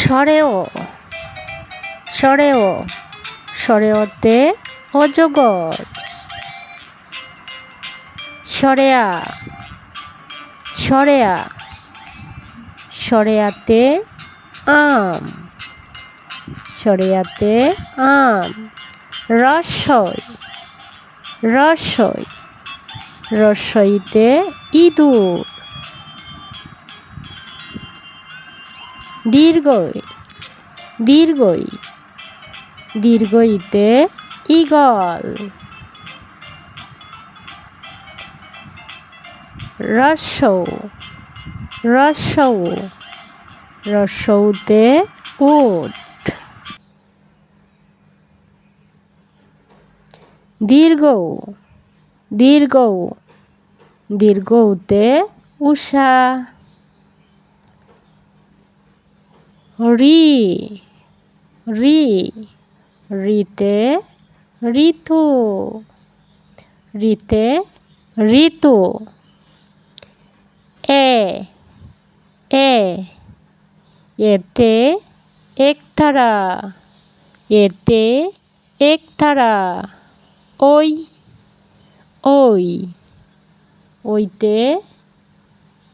সরেও সরেও সরেওতে অজগর। সরেয়া সরেয়া সরেয়াতে আম। সরেয়াতে আম। রসই রসই রসইতে ইঁদুর। দীর্ঘই দীর্ঘই দীর্ঘইতে ঈগল। রস্যৌ রস্যৌ রস্যৌতে উট। দীর্ঘৌ দীর্ঘৌ দীর্ঘৌতে উষা। রি রি রিতে ঋতু। রিতে ঋতু। এ এ এতে একতারা। এতে একতারা। ওই ওই ওইতে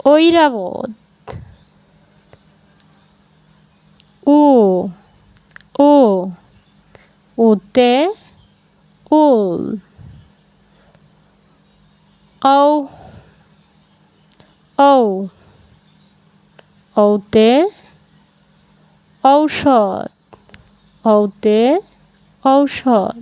ঐরাবত। উ ও ওতে উল। ঔ ঔ ঔতে ঔষধ। ঔতে ঔষধ।